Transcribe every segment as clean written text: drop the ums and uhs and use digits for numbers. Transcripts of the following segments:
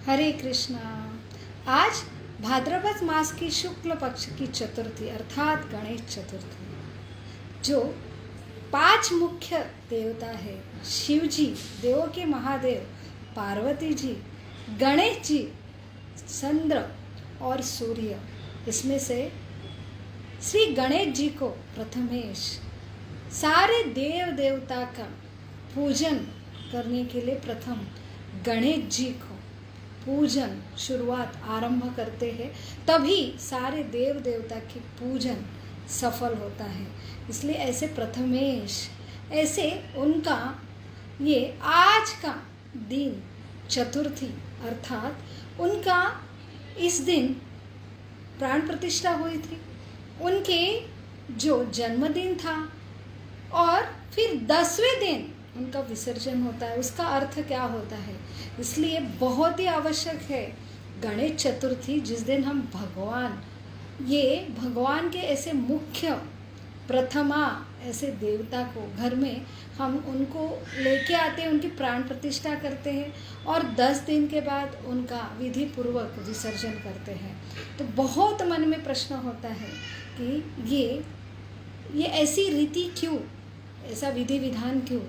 हरे कृष्णा। आज भाद्रपद मास की शुक्ल पक्ष की चतुर्थी अर्थात गणेश चतुर्थी, जो 5 मुख्य देवता है, शिव जी, देवों के महादेव, पार्वती जी, गणेश जी, चंद्र और सूर्य। इसमें से श्री गणेश जी को प्रथमेश सारे देव देवता का पूजन करने के लिए प्रथम गणेश जी को पूजन शुरुआत आरंभ करते हैं, तभी सारे देव देवता की पूजन सफल होता है। इसलिए ऐसे प्रथमेश, ऐसे उनका ये आज का दिन चतुर्थी अर्थात उनका इस दिन प्राण प्रतिष्ठा हुई थी, उनके जो जन्मदिन था और फिर 10वें दिन उनका विसर्जन होता है। उसका अर्थ क्या होता है, इसलिए बहुत ही आवश्यक है गणेश चतुर्थी, जिस दिन हम भगवान के ऐसे मुख्य प्रथमा ऐसे देवता को घर में हम उनको लेके आते हैं, उनकी प्राण प्रतिष्ठा करते हैं और 10 दिन के बाद उनका विधि पूर्वक विसर्जन करते हैं। तो बहुत मन में प्रश्न होता है कि ये ऐसी रीति क्यों, ऐसा विधि विधान क्यों।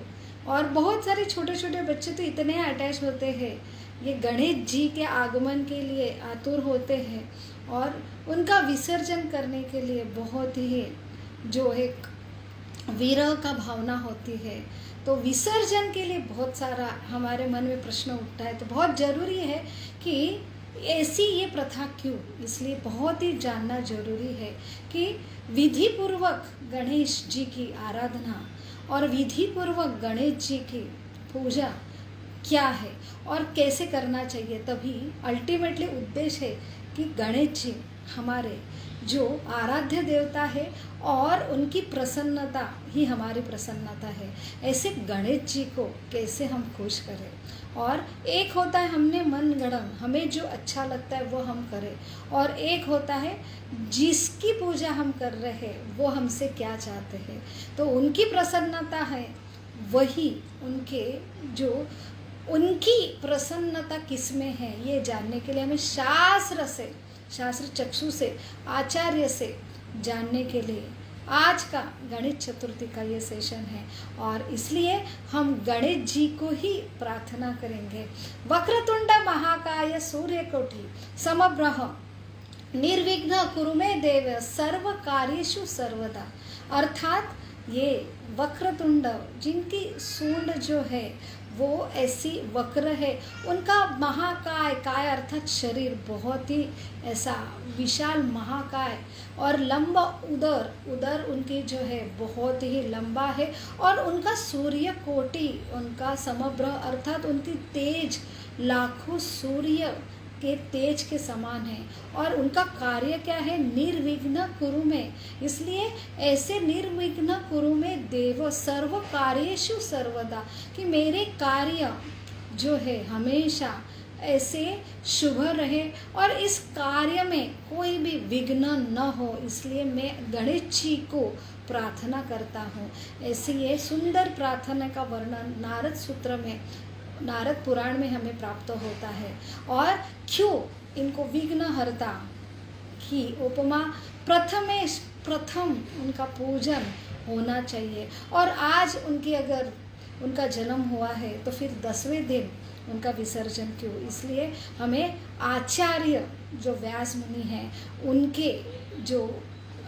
और बहुत सारे छोटे छोटे बच्चे तो इतने अटैच होते हैं, ये गणेश जी के आगमन के लिए आतुर होते हैं और उनका विसर्जन करने के लिए बहुत ही जो एक विरह का भावना होती है। तो विसर्जन के लिए बहुत सारा हमारे मन में प्रश्न उठता है। तो बहुत ज़रूरी है कि ऐसी ये प्रथा क्यों, इसलिए बहुत ही जानना जरूरी है कि विधि पूर्वक गणेश जी की आराधना और विधि पूर्वक गणेश जी की पूजा क्या है और कैसे करना चाहिए। तभी अल्टीमेटली उद्देश्य है कि गणेश जी हमारे जो आराध्य देवता है और उनकी प्रसन्नता ही हमारी प्रसन्नता है। ऐसे गणेश जी को कैसे हम खुश करें। और एक होता है हमने मन गढ़न, हमें जो अच्छा लगता है वो हम करें, और एक होता है जिसकी पूजा हम कर रहे हैं वो हमसे क्या चाहते हैं। तो उनकी प्रसन्नता है वही, उनकी प्रसन्नता किस में है ये जानने के लिए हमें शास्त्र चक्षु से, आचार्य से जानने के लिए आज का गणेश चतुर्थी का ये सेशन है। और इसलिए हम गणेश जी को ही प्रार्थना करेंगे। वक्रतुंड महाकाय सूर्यकोटि समप्रभ निर्विघ्न कुरु मे देव सर्व कार्येषु सर्वदा। अर्थात ये वक्रतुंड, जिनकी सूंड जो है वो ऐसी वक्र है, उनका महाकाय, काय अर्थात शरीर बहुत ही ऐसा विशाल महाकाय, और लंबा उदर उनकी जो है बहुत ही लंबा है, और उनका सूर्य कोटि, उनका समग्र अर्थात उनकी तेज लाखों सूर्य के तेज के समान है। और उनका कार्य क्या है, निर्विघ्न कुरु में। इसलिए ऐसे निर्विघ्न कुरु में देव सर्व कार्येषु सर्वदा, कि मेरे कार्य जो है हमेशा ऐसे शुभ रहे और इस कार्य में कोई भी विघ्न न हो। इसलिए मैं गणेश जी को प्रार्थना करता हूँ। ऐसी ये सुंदर प्रार्थना का वर्णन नारद सूत्र में, नारद पुराण में हमें प्राप्त होता है। और क्यों इनको विघ्नहर्ता की उपमा प्रथम उनका पूजन होना चाहिए। और आज अगर उनका जन्म हुआ है तो फिर 10वें दिन उनका विसर्जन क्यों। इसलिए हमें आचार्य जो व्यास मुनि हैं उनके जो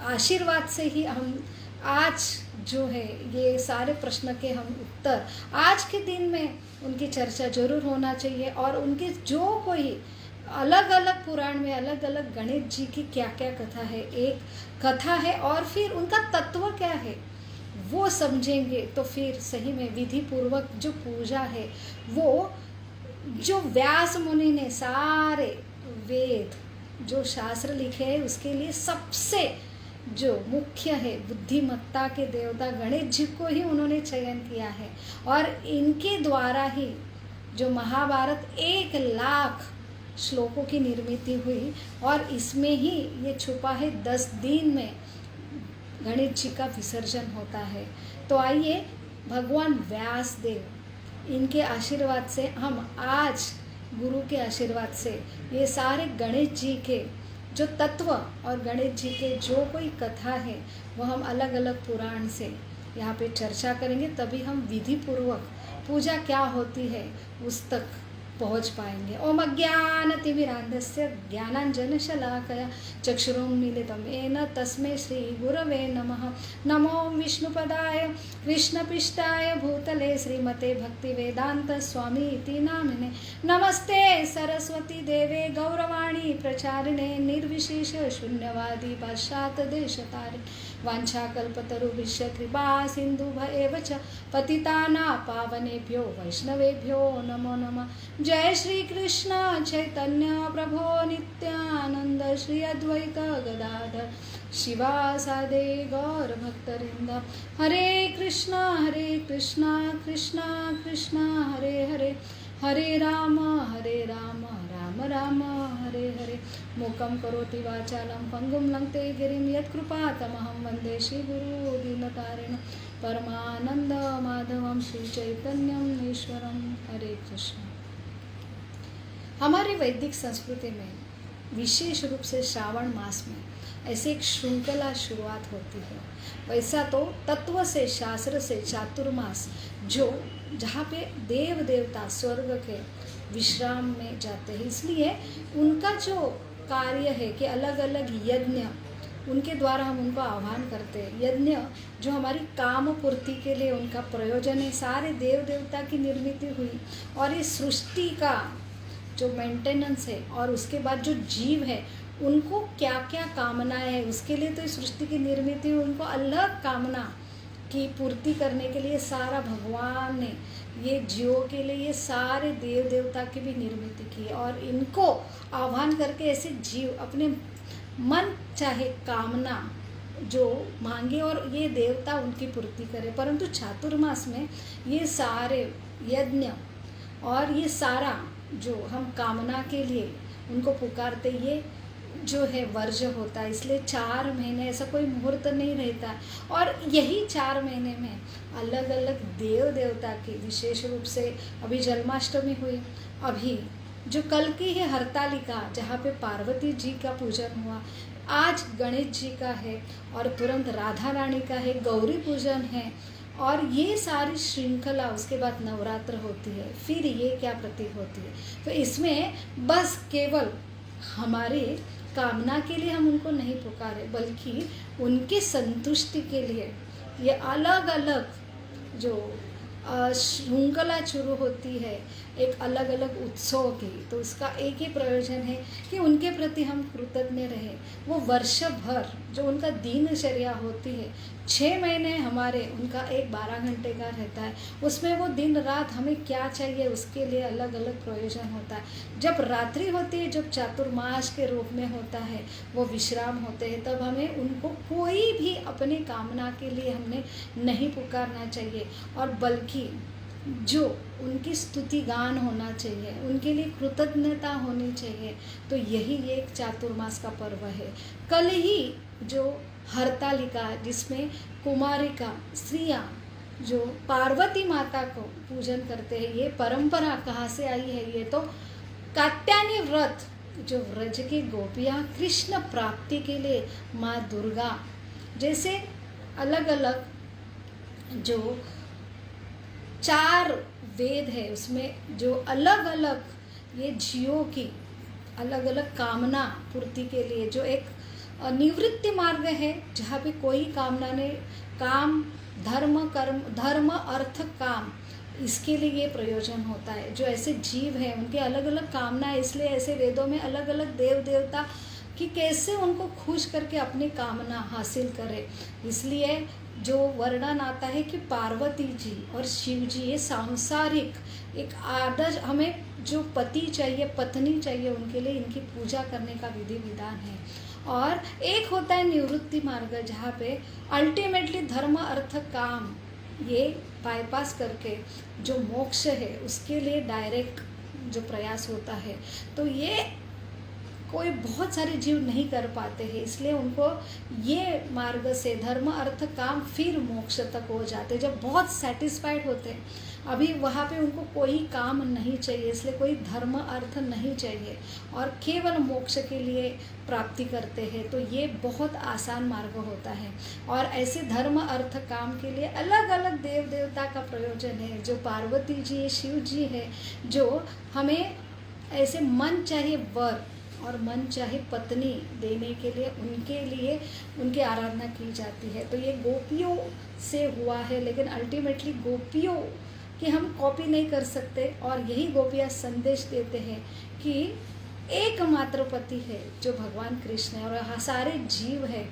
आशीर्वाद से ही हम आज जो है ये सारे प्रश्न के हम उत्तर आज के दिन में उनकी चर्चा जरूर होना चाहिए। और उनके जो कोई अलग अलग पुराण में अलग अलग गणेश जी की क्या क्या कथा है, एक कथा है और फिर उनका तत्व क्या है वो समझेंगे तो फिर सही में विधि पूर्वक जो पूजा है, वो जो व्यास मुनि ने सारे वेद जो शास्त्र लिखे हैं उसके लिए सबसे जो मुख्य है बुद्धिमत्ता के देवता गणेश जी को ही उन्होंने चयन किया है। और इनके द्वारा ही जो महाभारत 1,00,000 श्लोकों की निर्मित हुई, और इसमें ही ये छुपा है 10 दिन में गणेश जी का विसर्जन होता है। तो आइए भगवान व्यास देव इनके आशीर्वाद से हम आज गुरु के आशीर्वाद से ये सारे गणेश जी के जो तत्व और गणेश जी के जो कोई कथा है वो हम अलग अलग पुराण से यहाँ पे चर्चा करेंगे, तभी हम विधि पूर्वक पूजा क्या होती है उस तक पहुँच पाएंगे। ओम अज्ञानतिमिरान्धस्य ज्ञानाञ्जनशलाकया चक्षुरुन्मीलितं येन तस्मै श्रीगुरवे नमः। नमो विष्णुपदाय कृष्णपिष्टाय भूतले श्रीमते भक्तिवेदान्तस्वामी इति नामिने। नमस्ते सरस्वती देवे गौरवाणी प्रचारिणे निर्विशेष शून्यवादी पाश्चात्यदेशतारिणे। वाञ्छाकल्पतरुभ्यश्च कृपा सिन्धुभ्येव च पतितानां पावनेभ्यो वैष्णवेभ्यो नमो नमः। जय श्री कृष्ण चैतन्य प्रभो नित्यानंद श्री अद्वैत गदाधर शिवासादि गौर भक्तवृंद। हरे कृष्णा कृष्णा कृष्णा हरे हरे, हरे राम राम राम हरे हरे। मूकं करोति वाचालं पंगुं लंघते गिरिं यत्कृपातमहं वन्दे श्रीगुरु दीनतारिणं परमानंद माधवं श्री चैतन्यम ईश्वरं। हरे कृष्ण। हमारी वैदिक संस्कृति में विशेष रूप से श्रावण मास में ऐसे एक श्रृंखला शुरुआत होती है। वैसा तो तत्व से शास्त्र से चातुर्मास जो जहाँ पे देव देवता स्वर्ग के विश्राम में जाते हैं, इसलिए उनका जो कार्य है कि अलग अलग यज्ञ उनके द्वारा हम उनको आह्वान करते हैं। यज्ञ जो हमारी काम पूर्ति के लिए उनका प्रयोजन है। सारे देव देवता की निर्मित हुई और इस सृष्टि का जो मेंटेनेंस है और उसके बाद जो जीव है उनको क्या क्या कामनाएं है, उसके लिए तो इस सृष्टि की निर्मित हुई। उनको अलग कामना की पूर्ति करने के लिए सारा भगवान ने ये जीवों के लिए ये सारे देव देवता की भी निर्मित की और इनको आह्वान करके ऐसे जीव अपने मन चाहे कामना जो मांगे और ये देवता उनकी पूर्ति करे। परंतु चातुर्मास में ये सारे यज्ञ और ये सारा जो हम कामना के लिए उनको पुकारते, ये जो है वर्ज्य होता है। इसलिए 4 महीने ऐसा कोई मुहूर्त नहीं रहता और यही 4 महीने में अलग अलग देव देवता की विशेष रूप से अभी जन्माष्टमी हुई, अभी जो कल की है हरतालिका जहाँ पे पार्वती जी का पूजन हुआ, आज गणेश जी का है और तुरंत राधा रानी का है, गौरी पूजन है और ये सारी श्रृंखला उसके बाद नवरात्र होती है। फिर ये क्या प्रतीक होती है, तो इसमें बस केवल हमारे कामना के लिए हम उनको नहीं पुकारे बल्कि उनके संतुष्टि के लिए ये अलग अलग जो श्रृंखला शुरू होती है एक अलग अलग उत्सव की। तो उसका एक ही प्रयोजन है कि उनके प्रति हम कृतज्ञ रहे। वो वर्ष भर जो उनका दिनचर्या होती है, 6 महीने हमारे उनका एक 12 घंटे का रहता है, उसमें वो दिन रात हमें क्या चाहिए उसके लिए अलग अलग प्रयोजन होता है। जब रात्रि होती है, जब चातुर्मास के रूप में होता है, वो विश्राम होते हैं, तब हमें उनको कोई भी अपनी कामना के लिए हमने नहीं पुकारना चाहिए और बल्कि जो उनकी स्तुति गान होना चाहिए, उनके लिए कृतज्ञता होनी चाहिए। तो यही एक चातुर्मास का पर्व है। कल ही जो हरतालिका जिसमें कुमारिका स्त्रियां जो पार्वती माता को पूजन करते हैं, ये परंपरा कहाँ से आई है? ये तो कात्यायनी व्रत जो व्रज की गोपियाँ कृष्ण प्राप्ति के लिए माँ दुर्गा जैसे अलग अलग जो 4 वेद है उसमें जो अलग अलग ये जीवों की अलग अलग कामना पूर्ति के लिए जो एक निवृत्ति मार्ग है जहाँ पे कोई कामना नहीं, काम धर्म कर्म धर्म अर्थ काम, इसके लिए ये प्रयोजन होता है। जो ऐसे जीव हैं उनके अलग अलग कामना है, इसलिए ऐसे वेदों में अलग अलग देव देवता कि कैसे उनको खुश करके अपनी कामना हासिल करे। इसलिए जो वर्णन आता है कि पार्वती जी और शिव जी ये सांसारिक एक आदर्श, हमें जो पति चाहिए पत्नी चाहिए उनके लिए इनकी पूजा करने का विधि विधान है। और एक होता है निवृत्ति मार्ग जहाँ पे अल्टीमेटली धर्म अर्थ काम ये बाईपास करके जो मोक्ष है उसके लिए डायरेक्ट जो प्रयास होता है। तो ये कोई बहुत सारे जीव नहीं कर पाते हैं, इसलिए उनको ये मार्ग से धर्म अर्थ काम फिर मोक्ष तक हो जाते, जब बहुत सेटिस्फाइड होते हैं। अभी वहाँ पे उनको कोई काम नहीं चाहिए, इसलिए कोई धर्म अर्थ नहीं चाहिए और केवल मोक्ष के लिए प्राप्ति करते हैं, तो ये बहुत आसान मार्ग होता है। और ऐसे धर्म अर्थ काम के लिए अलग अलग देव देवता का प्रयोजन है, जो पार्वती जी है, शिव जी है, जो हमें ऐसे मन चाहे वर और मन चाहे पत्नी देने के लिए उनकी आराधना की जाती है। तो ये गोपियों से हुआ है, लेकिन अल्टीमेटली गोपियों कि हम कॉपी नहीं कर सकते, और यही गोपियाँ संदेश देते हैं कि एकमात्र पति है जो भगवान कृष्ण है, और सारे जीव है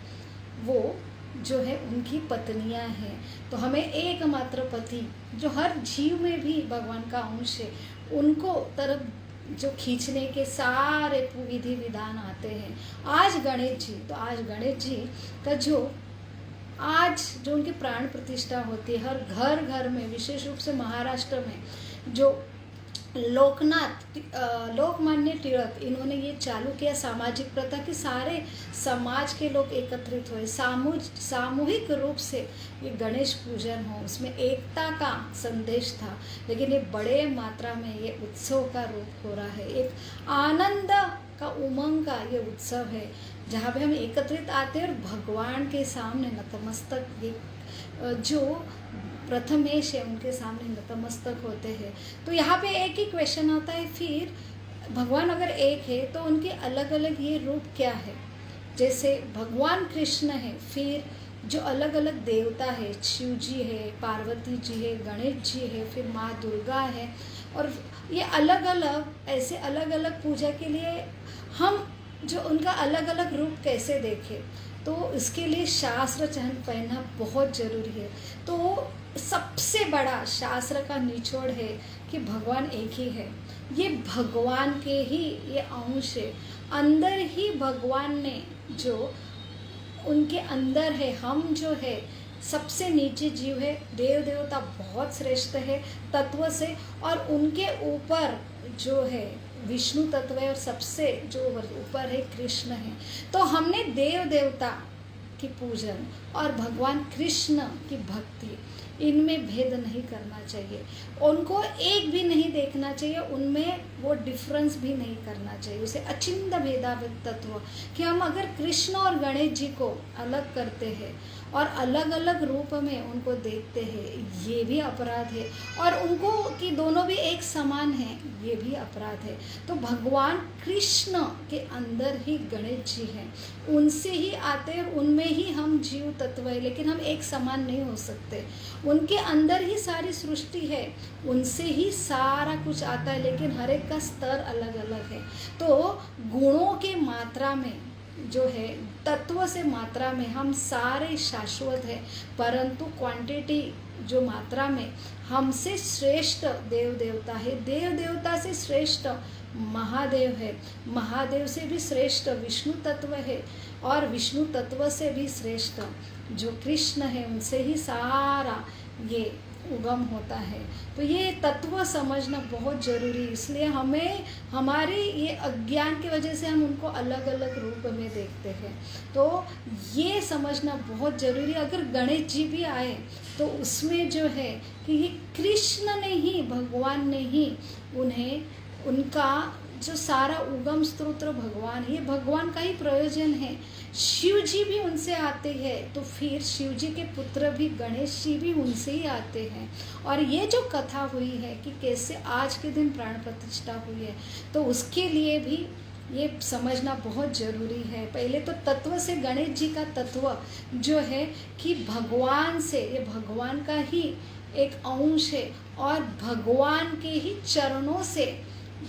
वो जो है उनकी पत्नियां हैं। तो हमें एकमात्र पति जो हर जीव में भी भगवान का अंश है, उनको तरफ जो खींचने के सारे विधि विधान आते हैं। आज गणेश जी का आज जो उनकी प्राण प्रतिष्ठा होती है, हर घर में, विशेष रूप से महाराष्ट्र में जो लोकमान्य टिळक इन्होंने ये चालू किया सामाजिक प्रथा कि सारे समाज के लोग एकत्रित हुए, सामूहिक रूप से ये गणेश पूजन हो, उसमें एकता का संदेश था। लेकिन ये बड़े मात्रा में ये उत्सव का रूप हो रहा है, एक आनंद का उमंग का ये उत्सव है, जहाँ पे हम एकत्रित आते हैं और भगवान के सामने नतमस्तक, ये जो प्रथमेश है उनके सामने नतमस्तक होते हैं। तो यहाँ पे एक ही क्वेश्चन आता है, फिर भगवान अगर एक है तो उनके अलग अलग ये रूप क्या है? जैसे भगवान कृष्ण है, फिर जो अलग अलग देवता है, शिव जी है, पार्वती जी है, गणेश जी है, फिर माँ दुर्गा है, और ये अलग अलग पूजा के लिए हम जो उनका अलग अलग रूप कैसे देखें, तो इसके लिए शास्त्र चयन पहनना बहुत ज़रूरी है। तो सबसे बड़ा शास्त्र का निचोड़ है कि भगवान एक ही है, ये भगवान के ही ये अंश है, अंदर ही भगवान ने जो उनके अंदर है, हम जो है सबसे नीचे जीव है, देव देवता बहुत श्रेष्ठ है तत्व से, और उनके ऊपर जो है विष्णु तत्व है, और सबसे जो ऊपर है कृष्ण है। तो हमने देव देवता की पूजन और भगवान कृष्ण की भक्ति, इनमें भेद नहीं करना चाहिए, उनको एक भी नहीं देखना चाहिए, उनमें वो डिफरेंस भी नहीं करना चाहिए, उसे अचिंत्य भेदाभेद तत्व, कि हम अगर कृष्ण और गणेश जी को अलग करते हैं और अलग अलग रूप में उनको देखते हैं, ये भी अपराध है, और उनको कि दोनों भी एक समान हैं, ये भी अपराध है। तो भगवान कृष्ण के अंदर ही गणेश जी हैं, उनसे ही आते हैं, उनमें ही हम जीव तत्व है, लेकिन हम एक समान नहीं हो सकते। उनके अंदर ही सारी सृष्टि है, उनसे ही सारा कुछ आता है, लेकिन हर एक का स्तर अलग अलग है। तो गुणों के मात्रा में जो है, तत्व से मात्रा में हम सारे शाश्वत है, परंतु क्वांटिटी जो मात्रा में हमसे श्रेष्ठ देव देवता है, देव देवता से श्रेष्ठ महादेव है, महादेव से भी श्रेष्ठ विष्णु तत्व है, और विष्णु तत्व से भी श्रेष्ठ जो कृष्ण है, उनसे ही सारा ये उगम होता है। तो ये तत्व समझना बहुत ज़रूरी, इसलिए हमें हमारे ये अज्ञान की वजह से हम उनको अलग अलग रूप में देखते हैं। तो ये समझना बहुत ज़रूरी। अगर गणेश जी भी आए तो उसमें जो है कि ये कृष्ण ने ही, भगवान ने ही उन्हें, उनका जो सारा उगम स्त्रोत भगवान, ये भगवान का ही प्रयोजन है। शिव जी भी उनसे आते हैं, तो फिर शिव जी के पुत्र भी गणेश जी भी उनसे ही आते हैं। और ये जो कथा हुई है कि कैसे आज के दिन प्राण प्रतिष्ठा हुई है, तो उसके लिए भी ये समझना बहुत ज़रूरी है। पहले तो तत्व से गणेश जी का तत्व जो है कि भगवान से, ये भगवान का ही एक अंश है, और भगवान के ही चरणों से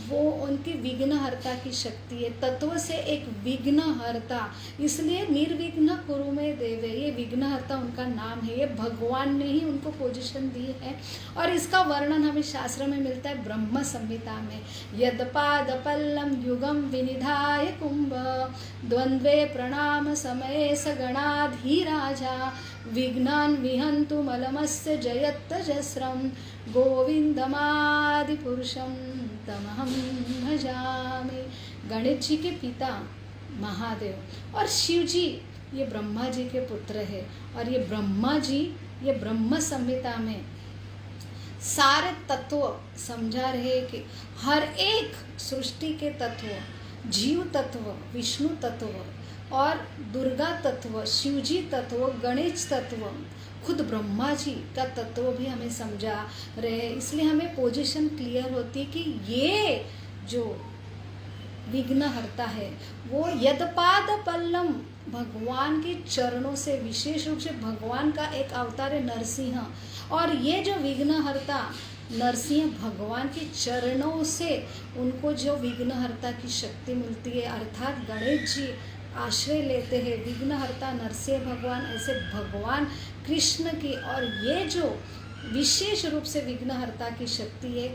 वो उनकी विघ्नहर्ता की शक्ति है, तत्व से एक विघ्नहर्ता, इसलिए निर्विघ्न कुरु में देवे, ये विघ्नहर्ता उनका नाम है, ये भगवान ने ही उनको पोजीशन दी है। और इसका वर्णन हमें शास्त्र में मिलता है ब्रह्म संहिता में, यदपादपल्लम युगम विनिधाय कुंभ द्वंद्वे प्रणाम समय सगणाधीराजा विघ्नान् विहन्तु मलमस्य जयत्तजस्रं गोविन्दमादिपुरुषं तमहं भजामि। गणेश जी के पिता महादेव और शिव जी ये ब्रह्मा जी के पुत्र है। और ये ब्रह्मा जी ये ब्रह्म संहिता में सारे तत्व समझा रहे कि हर एक सृष्टि के तत्व, जीव तत्व, विष्णु तत्व और दुर्गा तत्व, शिवजी तत्व, गणेश तत्व, खुद ब्रह्मा जी का तत्व भी हमें समझा रहे। इसलिए हमें पोजीशन क्लियर होती है कि ये जो विघ्नहर्ता है वो यदपाद पल्लम, भगवान के चरणों से, विशेष रूप से भगवान का एक अवतार है नरसिंह। और ये जो विघ्नहर्ता नरसिंह भगवान के चरणों से उनको जो विघ्नहर्ता की शक्ति मिलती है, अर्थात गणेश जी आश्रय लेते हैं विघ्नहर्ता नरसिंह भगवान, ऐसे भगवान कृष्ण की। और ये जो विशेष रूप से विघ्नहर्ता की शक्ति है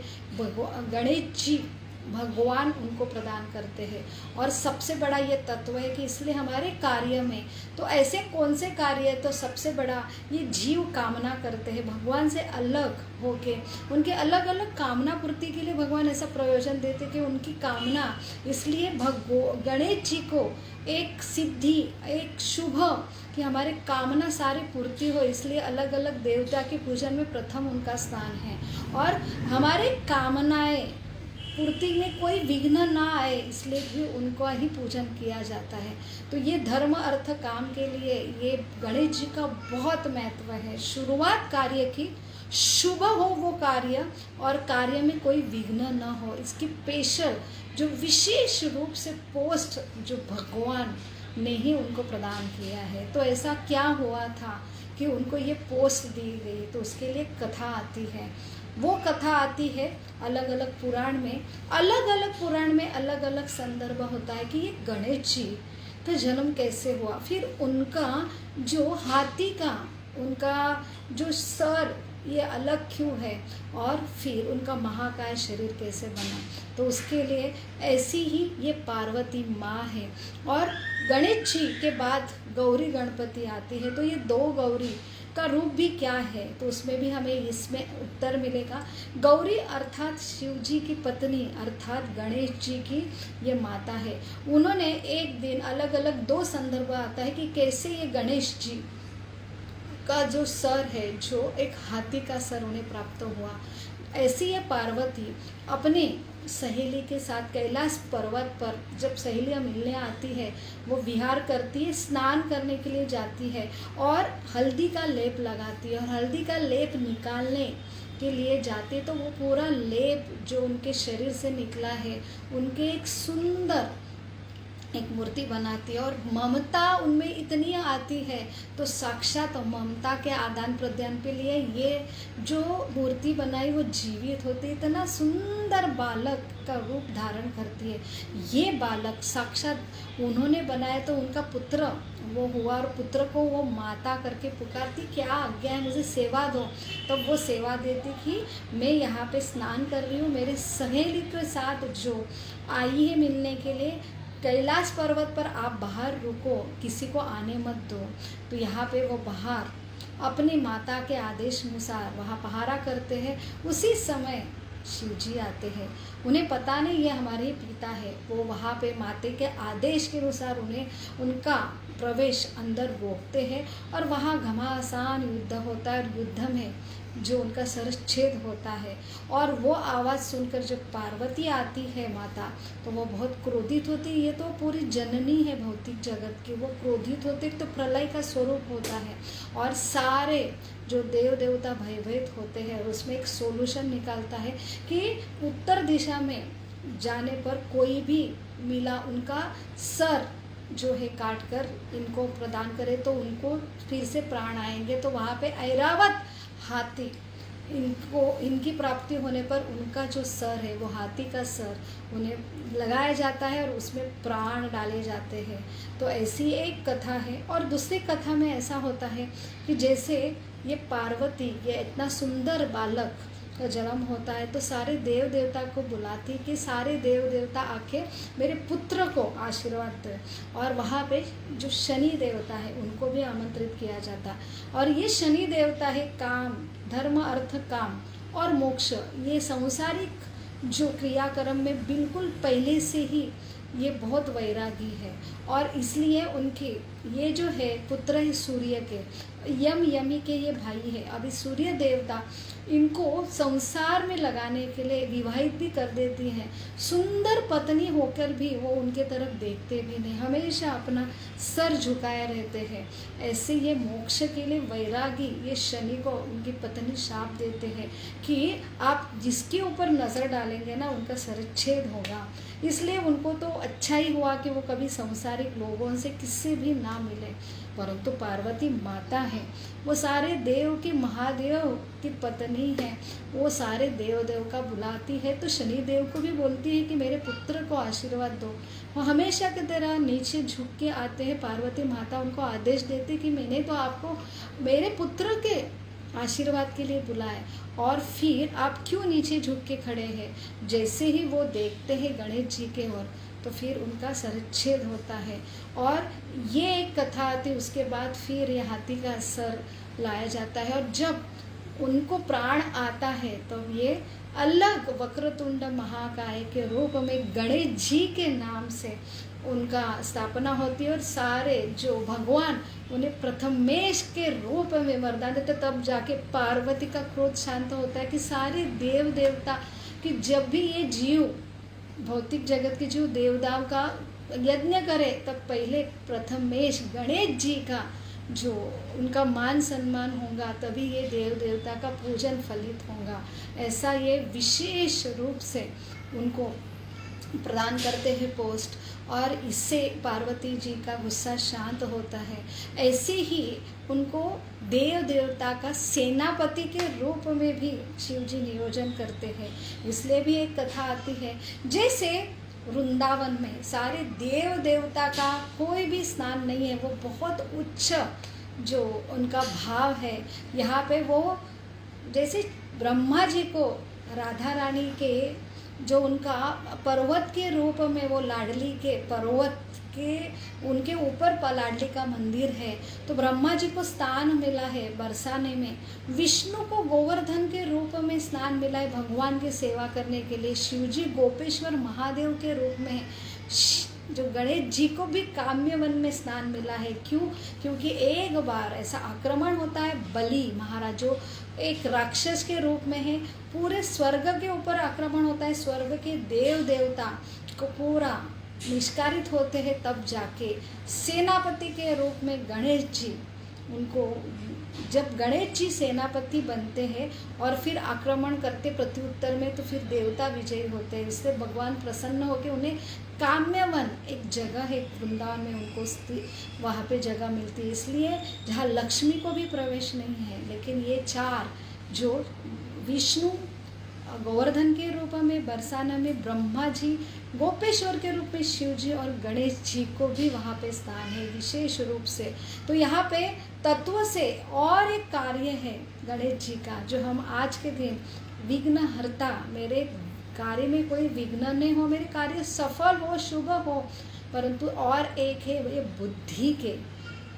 गणेश जी भगवान उनको प्रदान करते हैं। और सबसे बड़ा ये तत्व है कि इसलिए हमारे कार्य में तो ऐसे कौन से कार्य है, तो सबसे बड़ा ये जीव कामना करते हैं भगवान से अलग होके, उनके अलग अलग कामना पूर्ति के लिए भगवान ऐसा प्रयोजन देते कि उनकी कामना, इसलिए गणेश जी को एक सिद्धि, एक शुभ कि हमारे कामना सारी पूर्ति हो, इसलिए अलग अलग देवता के पूजन में प्रथम उनका स्थान है। और हमारे कामनाएं पूर्ति में कोई विघ्न ना आए, इसलिए भी उनको ही पूजन किया जाता है। तो ये धर्म अर्थ काम के लिए ये गणेश जी का बहुत महत्व है। शुरुआत कार्य की शुभ हो वो कार्य, और कार्य में कोई विघ्न न हो, इसकी स्पेशल जो विशेष रूप से पोस्ट जो भगवान ने ही उनको प्रदान किया है। तो ऐसा क्या हुआ था कि उनको ये पोस्ट दी गई, तो उसके लिए कथा आती है। वो कथा आती है अलग अलग पुराण में, अलग अलग संदर्भ होता है कि ये गणेश जी का जन्म कैसे हुआ, फिर उनका जो हाथी का उनका जो सर ये अलग क्यों है, और फिर उनका महाकाय शरीर कैसे बना। तो उसके लिए ऐसी ही ये पार्वती माँ है। और गणेश जी के बाद गौरी गणपति आती है, तो ये दो गौरी का रूप भी क्या है, तो उसमें भी हमें इसमें उत्तर मिलेगा। गौरी अर्थात शिव जी की पत्नी, अर्थात गणेश जी की ये माता है। उन्होंने एक दिन अलग अलग दो संदर्भ आता है कि कैसे ये गणेश जी का जो सर है, जो एक हाथी का सर उन्हें प्राप्त हुआ, ऐसी ये पार्वती अपने सहेली के साथ कैलाश पर्वत पर जब सहेलियाँ मिलने आती है, वो विहार करती है, स्नान करने के लिए जाती है और हल्दी का लेप लगाती है। और हल्दी का लेप निकालने के लिए जाते तो वो पूरा लेप जो उनके शरीर से निकला है, उनके एक सुंदर एक मूर्ति बनाती है। और ममता उनमें इतनी आती है, तो साक्षात ममता के आदान प्रदान के लिए ये जो मूर्ति बनाई वो जीवित होती, इतना सुंदर बालक का रूप धारण करती है। ये बालक साक्षात उन्होंने बनाया, तो उनका पुत्र वो हुआ, और पुत्र को वो माता करके पुकारती, क्या आज्ञा है, मुझे सेवा दो। तब तो वो सेवा देती कि मैं यहाँ पे स्नान कर रही हूँ, मेरे सहेली के साथ जो आई है मिलने के लिए, कैलाश पर्वत पर आप बाहर रुको, किसी को आने मत दो। तो यहाँ पे वो बाहर अपनी माता के आदेश अनुसार वहाँ पहारा करते हैं। उसी समय शिव जी आते हैं, उन्हें पता नहीं ये हमारे पिता है, वो वहाँ पे माते के आदेश के अनुसार उन्हें उनका प्रवेश अंदर रोकते हैं। और वहाँ घमासान युद्ध होता है, और युद्ध में जो उनका सरच्छेद होता है। और वो आवाज़ सुनकर जब पार्वती आती है माता, तो वो बहुत क्रोधित होती है। ये तो पूरी जननी है भौतिक जगत की, वो क्रोधित होते तो प्रलय का स्वरूप होता है, और सारे जो देव देवता भयभीत होते हैं। और उसमें एक सोल्यूशन निकालता है कि उत्तर दिशा में जाने पर कोई भी मिला उनका सर जो है काट कर इनको प्रदान करे, तो उनको फिर से प्राण आएंगे। तो वहाँ पे ऐरावत हाथी इनको इनकी प्राप्ति होने पर उनका जो सर है, वो हाथी का सर उन्हें लगाया जाता है और उसमें प्राण डाले जाते हैं। तो ऐसी एक कथा है। और दूसरी कथा में ऐसा होता है कि जैसे ये पार्वती, ये इतना सुंदर बालक का जन्म होता है, तो सारे देव देवता को बुलाती कि सारे देव देवता आके मेरे पुत्र को आशीर्वाद दे। और वहाँ पे जो शनि देवता है उनको भी आमंत्रित किया जाता। और ये शनि देवता है काम, धर्म, अर्थ, काम और मोक्ष, ये सांसारिक जो क्रियाक्रम में बिल्कुल पहले से ही ये बहुत वैरागी है, और इसलिए उनके ये जो है पुत्र है सूर्य के, यमी के ये भाई है। अभी सूर्य देवता इनको संसार में लगाने के लिए विवाहित भी कर देती हैं। सुंदर पत्नी होकर भी वो उनके तरफ देखते भी नहीं, हमेशा अपना सर झुकाए रहते हैं। ऐसे ये मोक्ष के लिए वैरागी ये शनि को उनकी पत्नी शाप देते हैं कि आप जिसके ऊपर नज़र डालेंगे ना उनका सरच्छेद होगा। इसलिए उनको तो अच्छा ही हुआ कि वो कभी सांसारिक लोगों से किससे भी ना मिले। परंतु पार्वती माता है, वो सारे देव की महादेव की पत्नी है, वो सारे देव का बुलाती है। तो शनि देव को भी बोलती है कि मेरे पुत्र को आशीर्वाद दो। वो हमेशा की तरह नीचे झुक के आते हैं। पार्वती माता उनको आदेश देती कि मैंने तो आपको मेरे पुत्र के आशीर्वाद के लिए बुलाए, और फिर आप क्यों नीचे झुक के खड़े हैं। जैसे ही वो देखते हैं गणेश जी के ओर, तो फिर उनका सरच्छेद होता है। और ये एक कथा आती, उसके बाद फिर ये हाथी का सर लाया जाता है, और जब उनको प्राण आता है तो ये अलग वक्रतुंड महाकाय के रूप में गणेश जी के नाम से उनका स्थापना होती है। और सारे जो भगवान उन्हें प्रथमेश के रूप में वरदान देते, तब जाके पार्वती का क्रोध शांत होता है कि सारे देव देवता कि जब भी ये जीव भौतिक जगत के जीव देवताओं का यज्ञ करे, तब पहले प्रथमेश गणेश जी का जो उनका मान सम्मान होगा, तभी ये देव देवता का पूजन फलित होगा। ऐसा ये विशेष रूप से उनको प्रदान करते हैं पोस्ट, और इससे पार्वती जी का गुस्सा शांत होता है। ऐसे ही उनको देव देवता का सेनापति के रूप में भी शिव जी नियोजन करते हैं। इसलिए भी एक कथा आती है, जैसे वृंदावन में सारे देव देवता का कोई भी स्नान नहीं है, वो बहुत उच्च जो उनका भाव है। यहाँ पे वो जैसे ब्रह्मा जी को राधा रानी के जो उनका पर्वत के रूप में वो लाडली के पर्वत के उनके ऊपर लाडली का मंदिर है, तो ब्रह्मा जी को स्थान मिला है बरसाने में। विष्णु को गोवर्धन के रूप में स्थान मिला है भगवान की सेवा करने के लिए। शिव जी गोपेश्वर महादेव के रूप में, जो गणेश जी को भी काम्यवन में स्थान मिला है। क्यों? क्योंकि एक बार ऐसा आक्रमण होता है, बलि महाराज जो एक राक्षस के रूप में है, पूरे स्वर्ग के ऊपर आक्रमण होता है, स्वर्ग के देव देवता को पूरा निष्कारित होते हैं। तब जाके सेनापति के रूप में गणेश जी उनको, जब गणेश जी सेनापति बनते हैं और फिर आक्रमण करते प्रत्युत्तर में, तो फिर देवता विजयी होते हैं। इससे भगवान प्रसन्न होकर उन्हें काम्यवन एक जगह है वृंदावन में, उनको वहाँ पे जगह मिलती है। इसलिए जहाँ लक्ष्मी को भी प्रवेश नहीं है, लेकिन ये चार जो विष्णु गोवर्धन के रूप में, बरसाना में ब्रह्मा जी, गोपेश्वर के रूप में शिव जी, और गणेश जी को भी वहाँ पे स्थान है विशेष रूप से। तो यहाँ पे तत्व से और एक कार्य है गणेश जी का, जो हम आज के दिन विघ्नहर्ता, मेरे कार्य में कोई विघ्न नहीं हो, मेरे कार्य सफल हो, शुभ हो। परंतु और एक है ये बुद्धि के,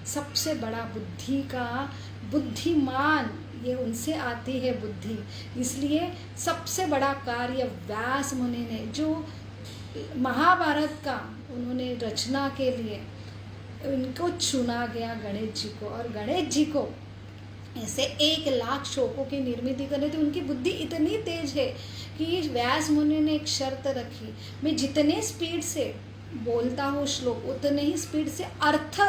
सबसे बड़ा बुद्धि का, बुद्धिमान ये उनसे आती है बुद्धि। इसलिए सबसे बड़ा कार्य व्यास मुनि ने जो महाभारत का उन्होंने रचना के लिए उनको चुना गया गणेश जी को, और गणेश जी को ऐसे 1,00,000 श्लोकों की निर्मित करने थी। उनकी बुद्धि इतनी तेज है कि व्यास मुनि ने एक शर्त रखी, मैं जितने स्पीड से बोलता हूँ श्लोक, उतने ही स्पीड से अर्थ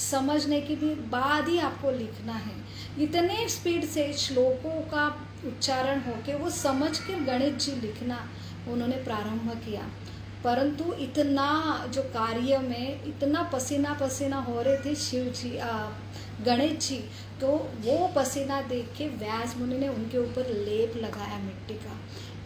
समझने के बाद ही आपको लिखना है। इतने स्पीड से श्लोकों का उच्चारण होके वो समझ के गणेश जी लिखना उन्होंने प्रारंभ किया। परंतु इतना जो कार्य में इतना पसीना पसीना हो रहे थे शिव जी, गणेश जी, तो वो पसीना देख के व्यास मुनि ने उनके ऊपर लेप लगाया मिट्टी का।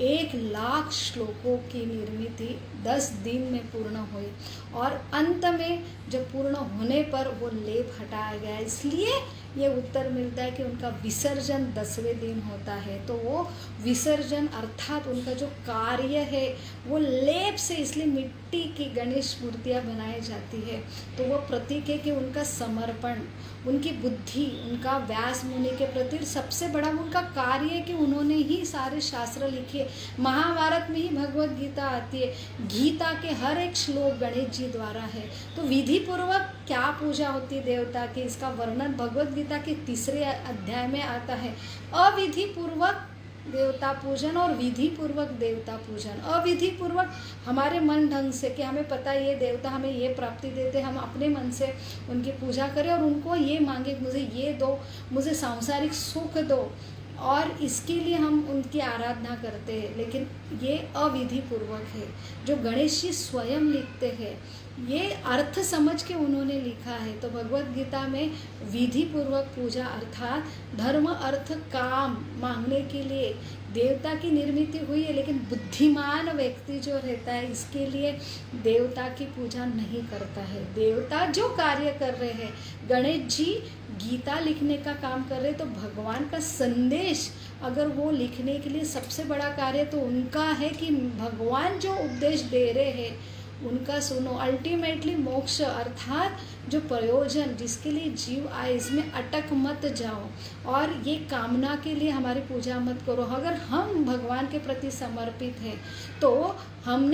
1,00,000 श्लोकों की निर्मित 10 दिन में पूर्ण हुई, और अंत में जब पूर्ण होने पर वो लेप हटाया गया। इसलिए ये उत्तर मिलता है कि उनका विसर्जन 10वें दिन होता है। तो वो विसर्जन अर्थात उनका जो कार्य है वो लेप से, इसलिए मिट्टी की गणेश मूर्तियाँ बनाई जाती है। तो वो प्रतीक है कि उनका समर्पण, उनकी बुद्धि, उनका व्यास मुनि के प्रति सबसे बड़ा उनका कार्य है कि उन्होंने ही सारे शास्त्र लिखे। महाभारत में ही भगवत गीता आती है, गीता के हर एक श्लोक गणेश जी द्वारा है। तो विधि पूर्वक क्या पूजा होती है देवता की, इसका वर्णन भगवत गीता के 3 अध्याय में आता है। अविधि पूर्वक देवता पूजन और विधि पूर्वक देवता पूजन। अविधि पूर्वक हमारे मन ढंग से, कि हमें पता है ये देवता हमें ये प्राप्ति देते, हम अपने मन से उनकी पूजा करें और उनको ये मांगे, मुझे ये दो, मुझे सांसारिक सुख दो, और इसके लिए हम उनकी आराधना करते हैं। लेकिन ये अविधि पूर्वक है। जो गणेश जी स्वयं लिखते हैं, ये अर्थ समझ के उन्होंने लिखा है। तो भगवत गीता में विधि पूर्वक पूजा अर्थात धर्म अर्थ काम मांगने के लिए देवता की निर्मित हुई है। लेकिन बुद्धिमान व्यक्ति जो रहता है इसके लिए देवता की पूजा नहीं करता है। देवता जो कार्य कर रहे हैं, गणेश जी गीता लिखने का काम कर रहे हैं, तो भगवान का संदेश अगर वो लिखने के लिए सबसे बड़ा कार्य तो उनका है कि भगवान जो उपदेश दे रहे हैं उनका सुनो। अल्टीमेटली मोक्ष अर्थात जो प्रयोजन जिसके लिए जीव आए, इसमें अटक मत जाओ और ये कामना के लिए हमारी पूजा मत करो। अगर हम भगवान के प्रति समर्पित हैं तो हम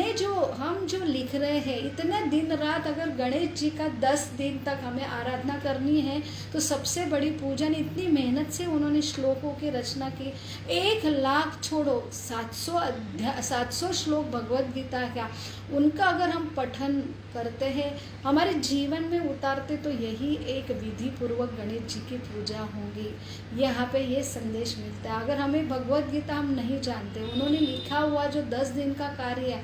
जो लिख रहे हैं, इतने दिन रात अगर गणेश जी का 10 दिन तक हमें आराधना करनी है तो सबसे बड़ी पूजन, इतनी मेहनत से उन्होंने श्लोकों की रचना की। 1,00,000 छोड़ो, 700 श्लोक भगवत गीता का, उनका अगर हम पठन करते हैं, हमारे जीवन में उतारते, तो यही एक विधि पूर्वक गणेश जी की पूजा होगी। यहाँ पे ये संदेश मिलता है। अगर हमें भगवत गीता हम नहीं जानते, उन्होंने लिखा हुआ जो 10 दिन का कार्य है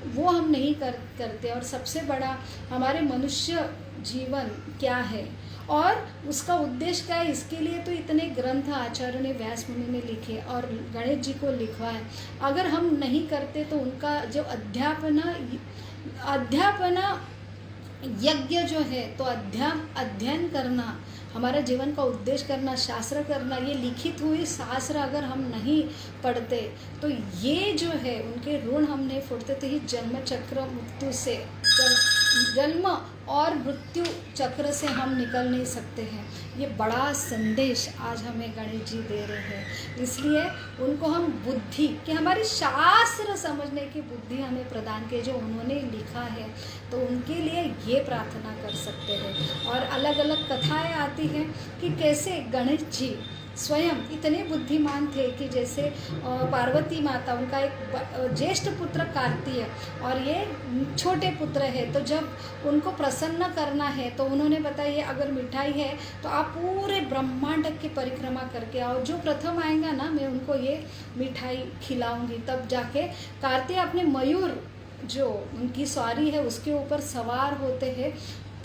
वो हम नहीं करते, और सबसे बड़ा हमारे मनुष्य जीवन क्या है और उसका उद्देश्य क्या है, इसके लिए तो इतने ग्रंथ आचार्य ने, व्यास मुनि ने लिखे और गणेश जी को लिखा है। अगर हम नहीं करते तो उनका जो अध्यापन यज्ञ जो है, तो अध्ययन करना, हमारा जीवन का उद्देश्य करना, शास्त्र करना, ये लिखित हुई शास्त्र अगर हम नहीं पढ़ते तो ये जो है उनके ऋण हम नहीं फोड़ते, तो ये जन्म चक्र मृत्यु से, जन्म और मृत्यु चक्र से हम निकल नहीं सकते हैं। ये बड़ा संदेश आज हमें गणेश जी दे रहे हैं। इसलिए उनको हम बुद्धि, कि हमारी शास्त्र समझने की बुद्धि हमें प्रदान की, जो उन्होंने लिखा है, तो उनके लिए ये प्रार्थना कर सकते हैं। और अलग अलग कथाएं आती हैं कि कैसे गणेश जी स्वयं इतने बुद्धिमान थे कि जैसे पार्वती माता, उनका एक ज्येष्ठ पुत्र कार्तिय और ये छोटे पुत्र है, तो जब उनको प्रसन्न करना है तो उन्होंने बताया अगर मिठाई है तो आप पूरे ब्रह्मांड की परिक्रमा करके आओ, जो प्रथम आएगा ना मैं उनको ये मिठाई खिलाऊंगी। तब जाके कार्तिय अपने मयूर जो उनकी सवारी है उसके ऊपर सवार होते हैं,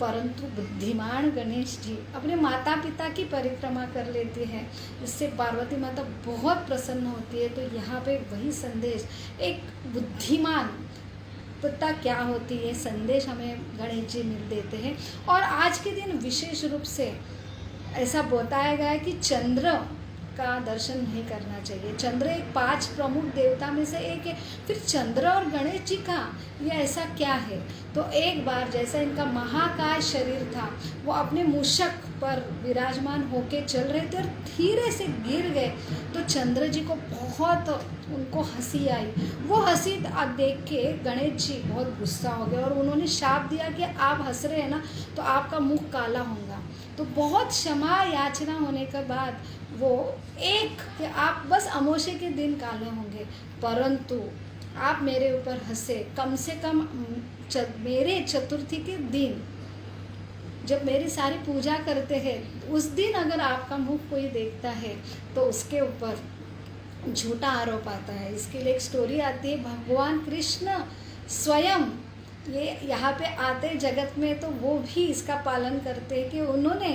परंतु बुद्धिमान गणेश जी अपने माता पिता की परिक्रमा कर लेते हैं, इससे पार्वती माता बहुत प्रसन्न होती है। तो यहाँ पे वही संदेश, एक बुद्धिमान पिता क्या होती है, संदेश हमें गणेश जी मिल देते हैं। और आज के दिन विशेष रूप से ऐसा बताया गया है कि चंद्र का दर्शन नहीं करना चाहिए। चंद्र एक 5 प्रमुख देवता में से एक है। फिर चंद्र और गणेश जी का ये ऐसा क्या है, तो एक बार जैसा इनका महाकाय शरीर था, वो अपने मूषक पर विराजमान होके चल रहे थे और धीरे से गिर गए, तो चंद्र जी को बहुत उनको हंसी आई। वो हंसी देख के गणेश जी बहुत गुस्सा हो गए और उन्होंने शाप दिया कि आप हंस रहे हैं ना तो आपका मुख काला होगा। तो बहुत क्षमा याचना होने के बाद वो एक कि आप बस अमावस्या के दिन काले होंगे, परंतु आप मेरे ऊपर हंसे, कम से कम मेरे चतुर्थी के दिन जब मेरी सारी पूजा करते हैं उस दिन अगर आपका मुख कोई देखता है तो उसके ऊपर झूठा आरोप आता है। इसके लिए एक स्टोरी आती है, भगवान कृष्ण स्वयं ये यहाँ पे आते जगत में, तो वो भी इसका पालन करते हैं कि उन्होंने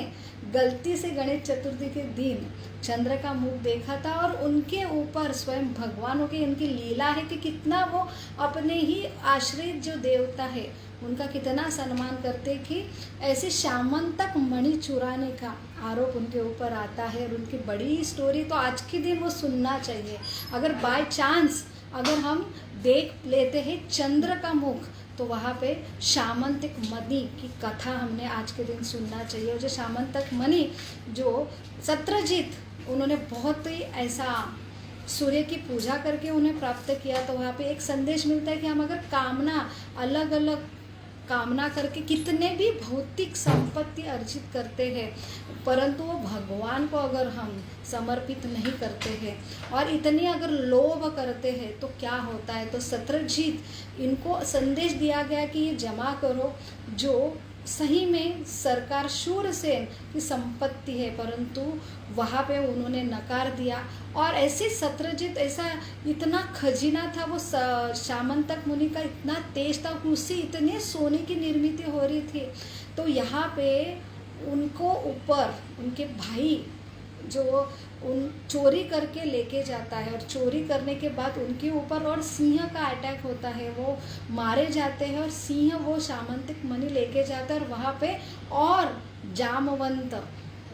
गलती से गणेश चतुर्थी के दिन चंद्र का मुख देखा था और उनके ऊपर स्वयं भगवानों की इनकी लीला है कि कितना वो अपने ही आश्रित जो देवता है उनका कितना सम्मान करते कि ऐसे सामंतक मणि चुराने का आरोप उनके ऊपर आता है। और उनकी बड़ी स्टोरी तो आज के दिन वो सुनना चाहिए। अगर बाय चांस अगर हम देख लेते हैं चंद्र का मुख तो वहाँ पे सामंतक मणि की कथा हमने आज के दिन सुनना चाहिए। और जो सामंतक मणि जो सत्रजीत उन्होंने बहुत ही ऐसा सूर्य की पूजा करके उन्हें प्राप्त किया, तो वहाँ पे एक संदेश मिलता है कि हम अगर कामना अलग अलग कामना करके कितने भी भौतिक संपत्ति अर्जित करते हैं परंतु वो भगवान को अगर हम समर्पित नहीं करते हैं और इतनी अगर लोभ करते हैं तो क्या होता है। तो सत्रजीत इनको संदेश दिया गया कि ये जमा करो जो सही में सरकार शूरसेन की संपत्ति है, परंतु वहाँ पे उन्होंने नकार दिया। और ऐसे सत्रजीत ऐसा इतना खजीना था वो सामंतक मुनि का इतना तेज था, उससे इतने सोने की निर्मित हो रही थी। तो यहाँ पे उनको ऊपर उनके भाई जो उन चोरी करके लेके जाता है और चोरी करने के बाद उनके ऊपर और सिंह का अटैक होता है, वो मारे जाते हैं और सिंह वो सामंतक मणि लेके जाता है। और वहाँ पे और जामवंत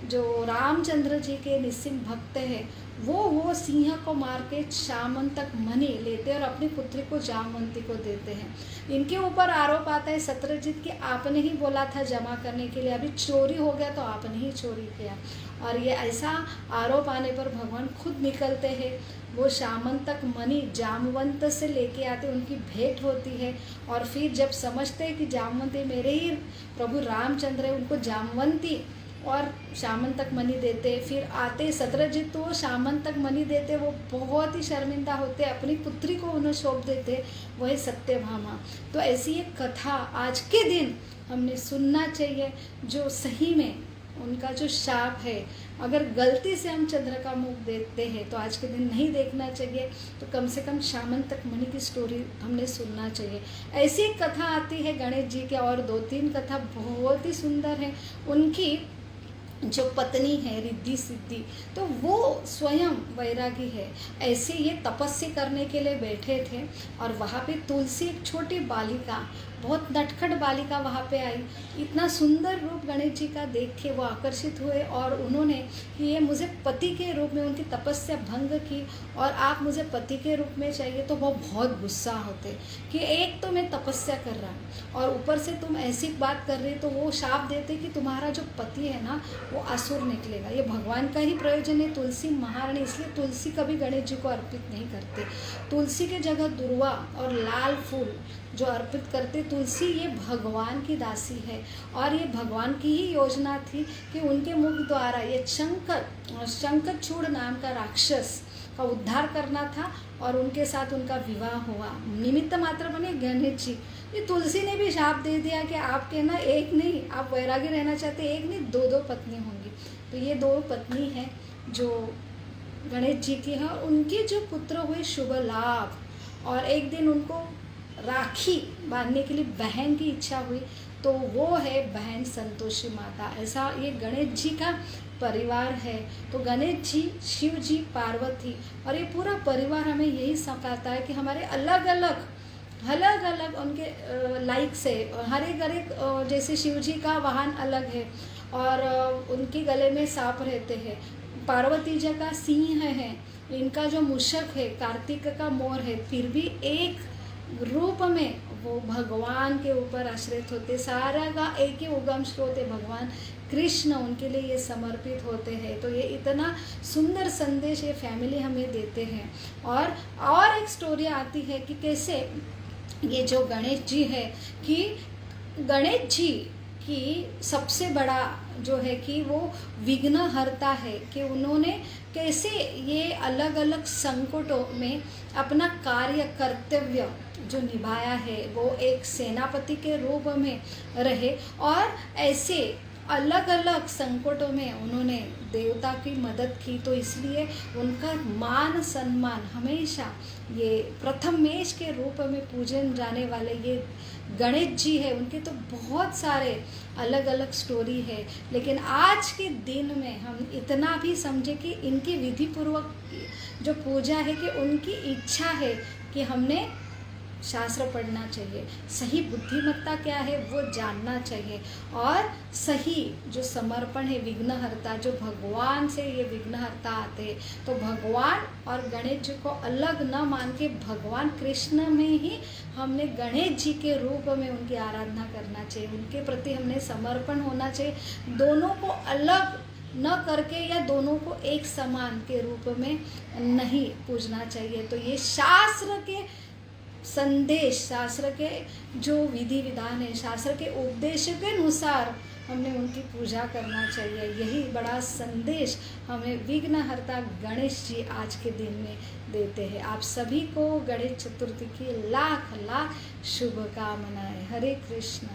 जो रामचंद्र जी के निस्सिम भक्त हैं वो सिंह को मार के सामंतक मणि लेते हैं और अपनी पुत्री को जामवंती को देते हैं। इनके ऊपर आरोप आता है सत्रजीत कि आपने ही बोला था जमा करने के लिए, अभी चोरी हो गया तो आपने ही चोरी किया। और ये ऐसा आरोप आने पर भगवान खुद निकलते हैं, वो सामंतक मणि जामवंत से लेके आते, उनकी भेंट होती है। और फिर जब समझते हैं कि जामवंती मेरे ही प्रभु रामचंद्र है, उनको जामवंती और सामंतक मणि देते। फिर आते सत्रजीत तो सामंतक मणि देते, वो बहुत ही शर्मिंदा होते, अपनी पुत्री को उन्हें सौंप देते, वही सत्यभामा। तो ऐसी एक कथा आज के दिन हमने सुनना चाहिए, जो सही में उनका जो शाप है, अगर गलती से हम चंद्र का मुख देखते हैं तो आज के दिन नहीं देखना चाहिए, तो कम से कम सामंतक मणि की स्टोरी हमने सुनना चाहिए। ऐसी एक कथा आती है गणेश जी के, और 2-3 कथा बहुत ही सुंदर है। उनकी जो पत्नी है रिद्धि सिद्धि, तो वो स्वयं वैरागी है। ऐसे ये तपस्या करने के लिए बैठे थे और वहाँ पे तुलसी एक छोटी बालिका, बहुत नटखट बालिका वहाँ पे आई। इतना सुंदर रूप गणेश जी का देख के वो आकर्षित हुए और उन्होंने कि ये मुझे पति के रूप में, उनकी तपस्या भंग की और आप मुझे पति के रूप में चाहिए। तो वो बहुत गुस्सा होते कि एक तो मैं तपस्या कर रहा हूँ और ऊपर से तुम ऐसी बात कर रहे, तो वो शाप देते कि तुम्हारा जो पति है ना वो असुर निकलेगा। ये भगवान का ही प्रयोजन है, तुलसी महारानी, इसलिए तुलसी कभी गणेश जी को अर्पित नहीं करते। तुलसी के जगह दुर्वा और लाल फूल जो अर्पित करते। तुलसी ये भगवान की दासी है और ये भगवान की ही योजना थी कि उनके मुख द्वारा ये शंखचूड़ नाम का राक्षस का उद्धार करना था और उनके साथ उनका विवाह हुआ। निमित्त मात्र बने गणेश जी। ये तुलसी ने भी शाप दे दिया कि आपके ना एक नहीं, आप वैरागी रहना चाहते, एक नहीं 2-2 पत्नी होंगी। तो ये 2 पत्नी हैं जो गणेश जी की है और उनके जो पुत्र हुए शुभ लाभ। और एक दिन उनको राखी बांधने के लिए बहन की इच्छा हुई, तो वो है बहन संतोषी माता। ऐसा ये गणेश जी का परिवार है। तो गणेश जी, शिव जी, पार्वती और ये पूरा परिवार हमें यही सिखाता है कि हमारे अलग अलग उनके लाइक से हर एक जैसे शिव जी का वाहन अलग है और उनके गले में सांप रहते हैं, पार्वती जी का सिंह है, इनका जो मूषक है कार्तिक का मोर है, फिर भी एक रूप में वो भगवान के ऊपर आश्रित होते। सारा का एक ही उगम स्रोत है भगवान कृष्ण, उनके लिए ये समर्पित होते हैं। तो ये इतना सुंदर संदेश ये फैमिली हमें देते हैं। और एक स्टोरी आती है कि कैसे ये जो गणेश जी है कि गणेश जी की सबसे बड़ा जो है कि वो विघ्न हरता है, कि उन्होंने कैसे ये अलग अलग संकटों में अपना कार्य कर्तव्य जो निभाया है, वो एक सेनापति के रूप में रहे और ऐसे अलग अलग संकटों में उन्होंने देवता की मदद की, तो इसलिए उनका मान सम्मान हमेशा ये प्रथमेश के रूप में पूजन जाने वाले ये गणेश जी है, उनके तो बहुत सारे अलग अलग स्टोरी है। लेकिन आज के दिन में हम इतना भी समझे कि इनकी विधि पूर्वक जो पूजा है कि उनकी इच्छा है कि हमने शास्त्र पढ़ना चाहिए, सही बुद्धिमत्ता क्या है वो जानना चाहिए, और सही जो समर्पण है विघ्नहर्ता, जो भगवान से ये विघ्नहर्ता आते हैं, तो भगवान और गणेश जी को अलग न मान के भगवान कृष्ण में ही हमने गणेश जी के रूप में उनकी आराधना करना चाहिए, उनके प्रति हमने समर्पण होना चाहिए, दोनों को अलग न करके या दोनों को एक समान के रूप में नहीं पूजना चाहिए। तो ये शास्त्र के संदेश, शास्त्र के जो विधि विधान है, शास्त्र के उपदेश के अनुसार हमने उनकी पूजा करना चाहिए। यही बड़ा संदेश हमें विघ्नहर्ता गणेश जी आज के दिन में देते हैं। आप सभी को गणेश चतुर्थी की लाख लाख शुभकामनाएं। हरे कृष्ण।